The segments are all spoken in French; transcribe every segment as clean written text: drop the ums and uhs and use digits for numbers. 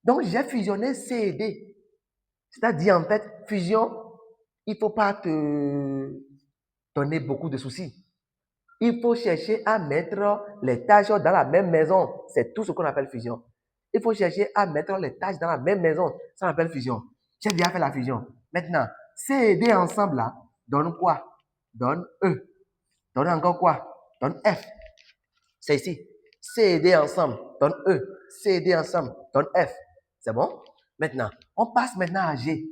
Donc, j'ai fusionné C et D. C'est-à-dire, en fait, fusion, il ne faut pas te donner beaucoup de soucis. Il faut chercher à mettre les tâches dans la même maison. C'est tout ce qu'on appelle fusion. Il faut chercher à mettre les tâches dans la même maison. Ça s'appelle fusion. J'ai déjà fait la fusion. Maintenant, C et D ensemble, là, donne quoi? Donne E. Donne encore quoi? Donne F. C'est ici. C et D ensemble, donne E. C et D ensemble, donne F. C'est bon? Maintenant, on passe maintenant à G.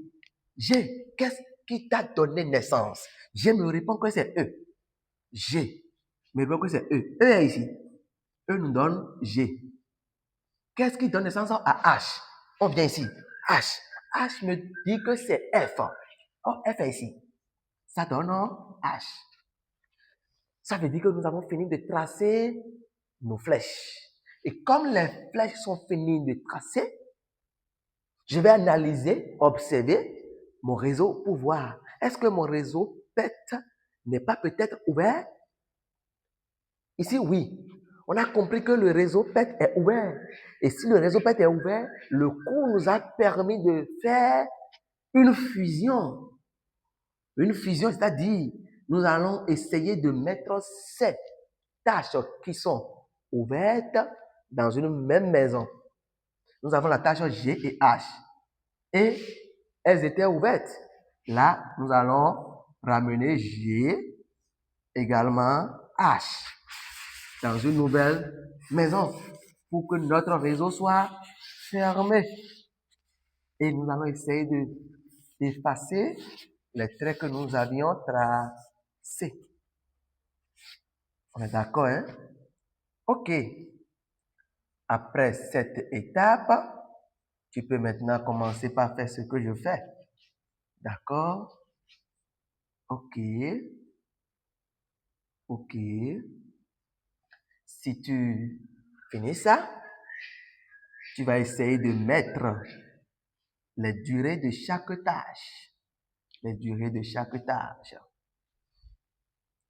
G, qu'est-ce qui t'a donné naissance? G me répond que c'est E. G me répond que c'est E. E est ici. E nous donne G. Qu'est-ce qui donne naissance à H? On vient ici. H. H me dit que c'est F. Oh, F est ici. Ça donne H. Ça veut dire que nous avons fini de tracer nos flèches. Et comme les flèches sont finies de tracer, je vais analyser, observer mon réseau pour voir est-ce que mon réseau PET n'est pas peut-être ouvert? Ici, oui. On a compris que le réseau PET est ouvert. Et si le réseau PET est ouvert, le cours nous a permis de faire une fusion. Une fusion, c'est-à-dire, nous allons essayer de mettre ces tâches qui sont ouvertes dans une même maison. Nous avons la tâche G et H. Et elles étaient ouvertes. Là, nous allons ramener G également H dans une nouvelle maison pour que notre réseau soit fermé. Et nous allons essayer d'effacer les traits que nous avions tracés. On est d'accord, hein? OK. Après cette étape, tu peux maintenant commencer par faire ce que je fais. D'accord? OK. OK. Si tu finis ça, tu vas essayer de mettre les durées de chaque tâche. Les durées de chaque tâche.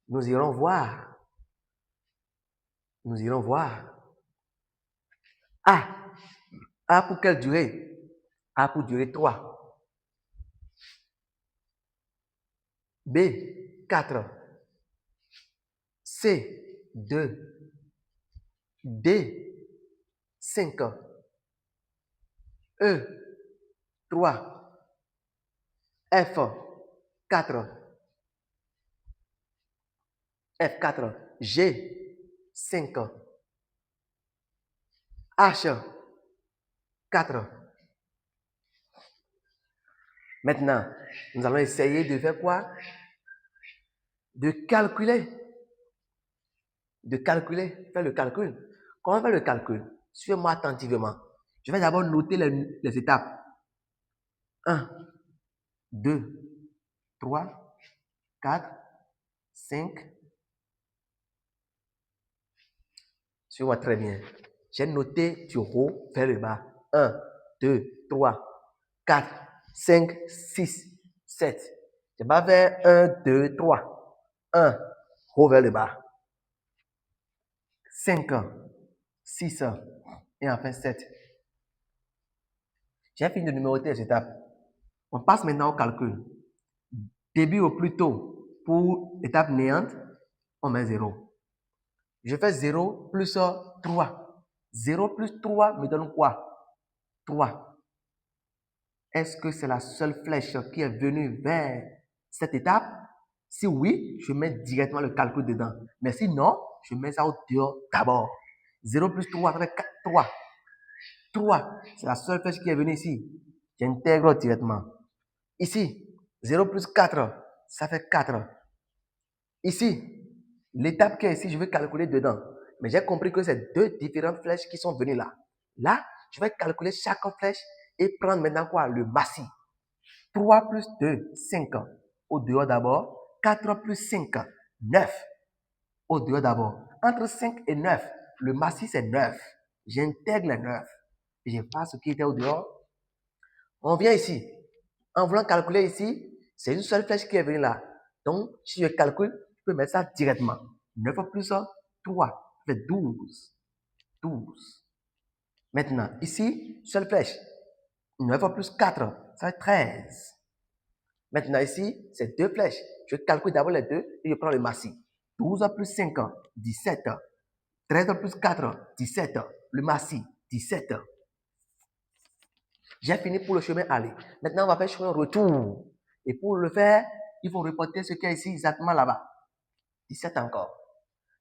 Nous irons voir. Nous irons voir. A. A pour quelle durée? A pour durée 3. B. 4. C. 2. D. 5. E. 3. F. 4. F4. G. 5. H. 4. Maintenant, nous allons essayer de faire quoi? De calculer. De calculer. Faire le calcul. Comment faire le calcul? Suivez-moi attentivement. Je vais d'abord noter les étapes. 1, 2, 3, 4, 5. Suivez-moi très bien. J'ai noté du haut vers le bas. 1, 2, 3, 4, 5, 6, 7. Je vais vers 1, 2, 3. 1, haut vers le bas. 5, 6 et enfin 7. J'ai fini de numéroter les étapes. On passe maintenant au calcul. Début au plus tôt. Pour l'étape néante, on met 0. Je fais 0 plus 3. 0 plus 3 me donne quoi? 3. Est-ce que c'est la seule flèche qui est venue vers cette étape? Si oui, je mets directement le calcul dedans. Mais si non, je mets ça au dehors d'abord. 0 plus 3, ça fait 4, 3. 3, c'est la seule flèche qui est venue ici. J'intègre directement. Ici, 0 plus 4, ça fait 4. Ici, l'étape qui est ici, je vais calculer dedans. Mais j'ai compris que c'est deux différentes flèches qui sont venues là. Là, je vais calculer chaque flèche et prendre maintenant quoi? Le massif. 3 plus 2, 5. Au dehors d'abord. 4 plus 5, 9. Au dehors d'abord. Entre 5 et 9, le massif c'est 9. J'intègre les 9. Et je passe ce qui était au dehors. On vient ici. En voulant calculer ici, c'est une seule flèche qui est venue là. Donc, si je calcule, je peux mettre ça directement. 9 plus 3, ça fait 12. 12. Maintenant, ici, seule flèche. 9 plus 4, ça fait 13. Maintenant ici, c'est 2 flèches. Je calcule d'abord les deux et je prends le massif. 12 plus 5, 17. 13 plus 4, 17. Le massif, 17. J'ai fini pour le chemin aller. Maintenant, on va faire le chemin retour. Et pour le faire, il faut reporter ce qui est ici exactement là-bas. 17 encore.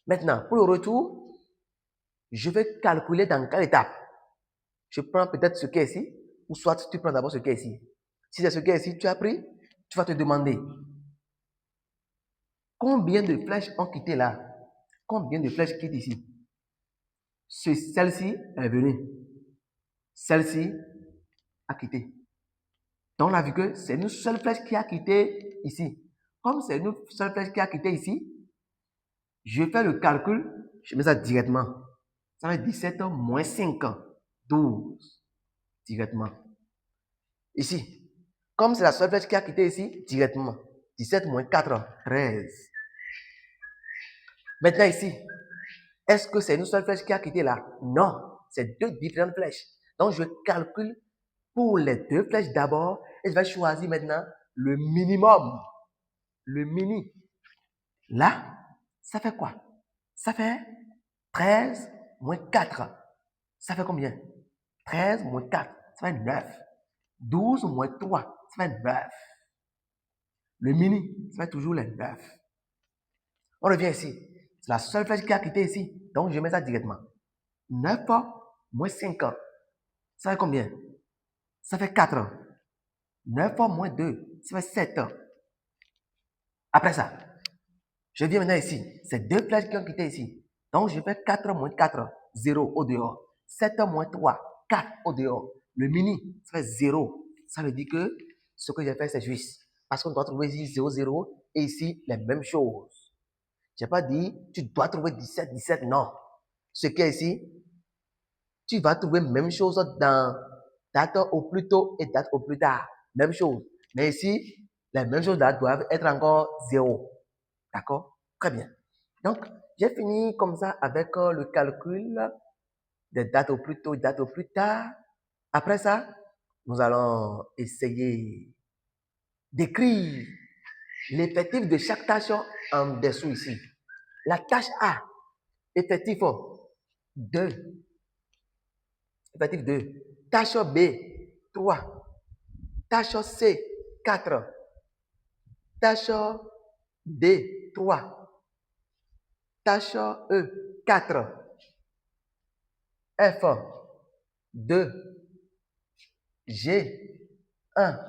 Maintenant, pour le retour, je vais calculer dans quelle étape. Je prends peut-être ce qui est ici, ou soit tu prends d'abord ce qui est ici. Si c'est ce qui est ici, tu as pris, tu vas te demander combien de flèches ont quitté là? Combien de flèches quittent ici? Celle-ci est venue. Celle-ci a quitté. Donc, on a vu que c'est une seule flèche qui a quitté ici. Comme c'est une seule flèche qui a quitté ici, je fais le calcul, je mets ça directement. Ça va être 17 moins 5, 12. Directement. Ici, comme c'est la seule flèche qui a quitté ici, directement. 17 moins 4, 13. Maintenant ici, est-ce que c'est une seule flèche qui a quitté là? Non, c'est deux différentes flèches. Donc, je calcule pour les deux flèches d'abord et je vais choisir maintenant le minimum. Le mini. Là, ça fait quoi? Ça fait 13 moins 4. Ça fait combien? 13 moins 4, ça fait 9. 12 moins 3, ça fait 9. Le mini, ça fait toujours les 9. On revient ici. C'est la seule flèche qui a quitté ici. Donc, je mets ça directement. 9 moins 5, ça fait combien? Ça fait 4. 9 moins 2, ça fait 7. Après ça, je viens maintenant ici. C'est deux flèches qui ont quitté ici. Donc, je fais 4 moins 4, 0 au dehors. 7 moins 3, 4 au dehors. Le mini, ça fait 0. Ça veut dire que ce que j'ai fait, c'est juste. Parce qu'on doit trouver ici 0, 0 et ici les mêmes choses. Je n'ai pas dit, tu dois trouver 17, 17. Non. Ce qui est ici, tu vas trouver même chose dans date au plus tôt et date au plus tard. Même chose. Mais ici, les mêmes choses là doivent être encore 0. D'accord? Très bien. Donc, j'ai fini comme ça avec le calcul des dates au plus tôt et dates au plus tard. Après ça, nous allons essayer d'écrire l'effectif de chaque tâche en dessous ici. La tâche A, effectif 2. Effectif 2. Tâche B, 3. Tâche C, 4. Tâche D, 3. Tâche E, 4. F, 2. G, 1.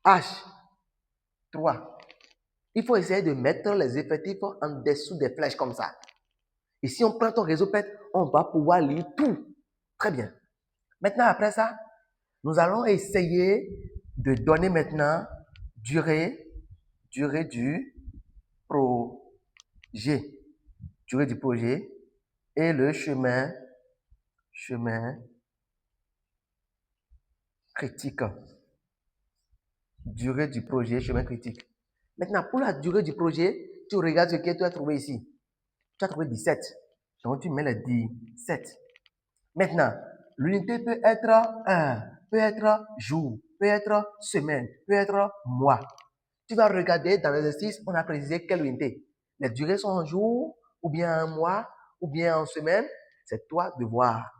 H, 3. Il faut essayer de mettre les effectifs en dessous des flèches comme ça. Et si on prend ton réseau PET, on va pouvoir lire tout. Très bien. Maintenant, après ça, nous allons essayer de donner maintenant durée du projet. Durée du projet et le chemin critique. Durée du projet, chemin critique. Maintenant, pour la durée du projet, tu regardes ce que tu as trouvé ici. Tu as trouvé 17. Donc, tu mets le 17. Maintenant, l'unité peut être heure, peut être jour, peut être semaine, peut être mois. Tu vas regarder dans l'exercice, on a précisé quelle unité. Les durées sont en jour, ou bien en mois, ou bien en semaine. C'est toi de voir.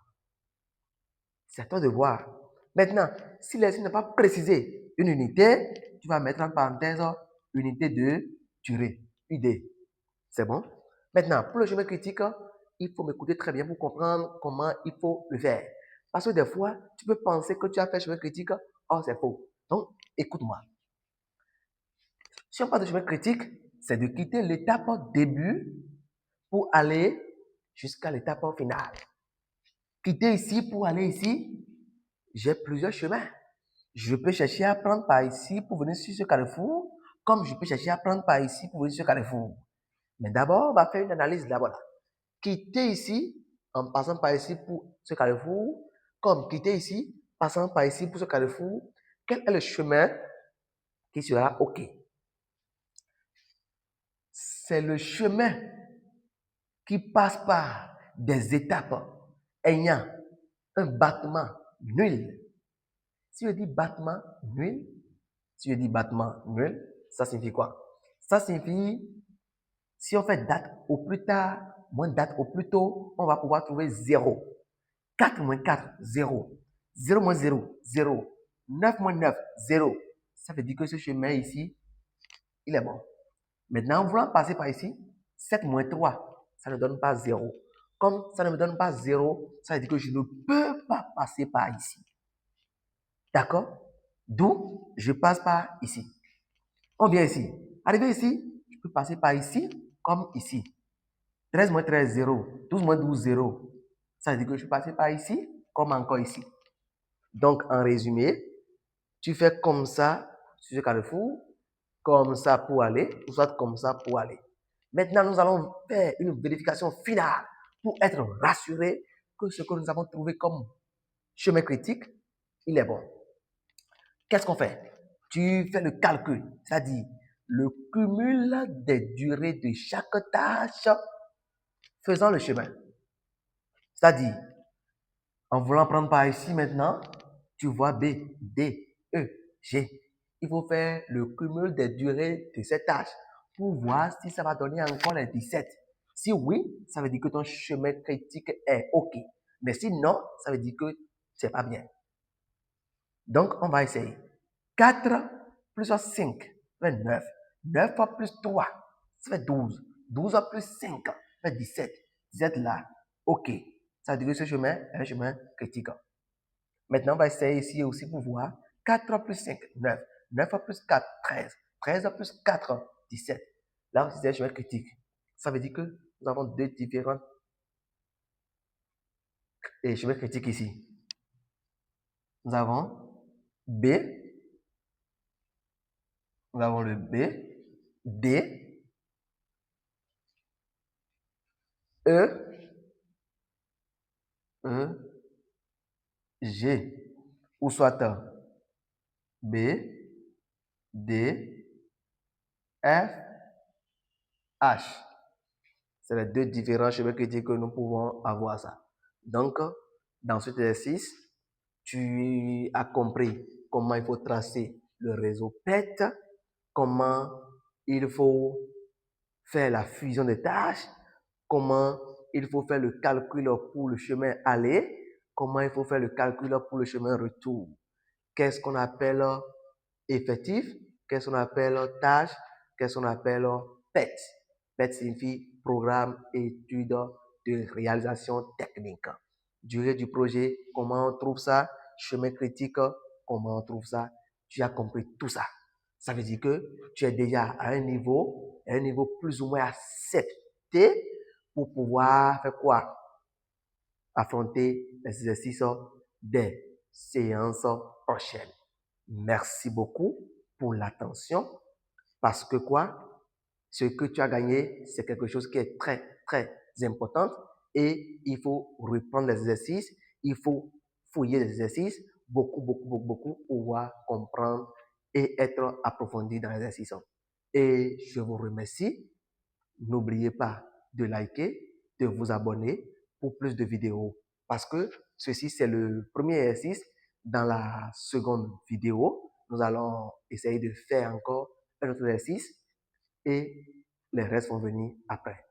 C'est toi de voir. Maintenant, si l'exercice n'a pas précisé une unité, tu vas mettre en parenthèse unité de durée, UD. C'est bon? Maintenant, pour le chemin critique, il faut m'écouter très bien pour comprendre comment il faut le faire. Parce que des fois, tu peux penser que tu as fait chemin critique, or c'est faux. Donc, écoute-moi. Si on parle de chemin critique, c'est de quitter l'étape début pour aller jusqu'à l'étape finale. Quitter ici pour aller ici, j'ai plusieurs chemins. Je peux chercher à prendre par ici pour venir sur ce carrefour, comme je peux chercher à prendre par ici pour venir sur ce carrefour. Mais d'abord, on va faire une analyse d'abord là. Quitter ici, en passant par ici pour ce carrefour, comme quitter ici, passant par ici pour ce carrefour, quel est le chemin qui sera OK? C'est le chemin qui passe par des étapes ayant un battement nul. Si je dis battement nul, ça signifie quoi? Ça signifie, si on fait date au plus tard, moins date au plus tôt, on va pouvoir trouver 0. 4 moins 4, 0. 0 moins 0, 0. 9 moins 9, 0. Ça veut dire que ce chemin ici, il est bon. Maintenant, en voulant passer par ici, 7 moins 3, ça ne donne pas 0. Comme ça ne me donne pas 0, ça veut dire que je ne peux pas passer par ici. D'accord? D'où je passe par ici. On vient ici. Arrivé ici, je peux passer par ici comme ici. 13 moins 13, 0. 12 moins 12, 0. Ça veut dire que je peux passer par ici comme encore ici. Donc, en résumé, tu fais comme ça sur ce carrefour, comme ça pour aller, ou soit comme ça pour aller. Maintenant, nous allons faire une vérification finale pour être rassuré que ce que nous avons trouvé comme chemin critique, il est bon. Qu'est-ce qu'on fait? Tu fais le calcul, c'est-à-dire le cumul des durées de chaque tâche faisant le chemin. C'est-à-dire, en voulant prendre par ici maintenant, tu vois B, D, E, G. Il faut faire le cumul des durées de cette tâche pour voir si ça va donner encore les 17. Si oui, ça veut dire que ton chemin critique est OK. Mais si non, ça veut dire que c'est pas bien. Donc, on va essayer. 4 plus 5, ça fait 9. 9 plus 3, ça fait 12. 12 plus 5, ça fait 17. 17 là, OK. Ça veut dire que ce chemin est un chemin critique. Maintenant, on va essayer ici aussi pour voir. 4 plus 5, 9. 9 plus 4, 13. 13 plus 4, 17. Là aussi, c'est un chemin critique. Ça veut dire que nous avons deux différents chemins critiques ici. Nous avons B. Nous avons le B. D. E. E. G. Ou soit B. D. F. H. C'est les deux différents chemins critiques que nous pouvons avoir ça. Donc, dans cet exercice, tu as compris comment il faut tracer le réseau PET, comment il faut faire la fusion des tâches, comment il faut faire le calcul pour le chemin aller, comment il faut faire le calcul pour le chemin retour. Qu'est-ce qu'on appelle effectif, qu'est-ce qu'on appelle tâche, qu'est-ce qu'on appelle PET. PET signifie programme étude de réalisation technique. Durée du projet, comment on trouve ça, chemin critique, comment on trouve ça. Tu as compris tout ça. Ça veut dire que tu es déjà à un niveau plus ou moins accepté pour pouvoir faire quoi? Affronter les exercices des séances prochaines. Merci beaucoup pour l'attention parce que quoi? Ce que tu as gagné, c'est quelque chose qui est très, très important et il faut reprendre les exercices, il faut fouiller les exercices, beaucoup pour pouvoir comprendre et être approfondi dans l'exercice. Et je vous remercie. N'oubliez pas de liker, de vous abonner pour plus de vidéos parce que ceci, c'est le premier exercice. Dans la seconde vidéo, nous allons essayer de faire encore un autre exercice et les restes vont venir après.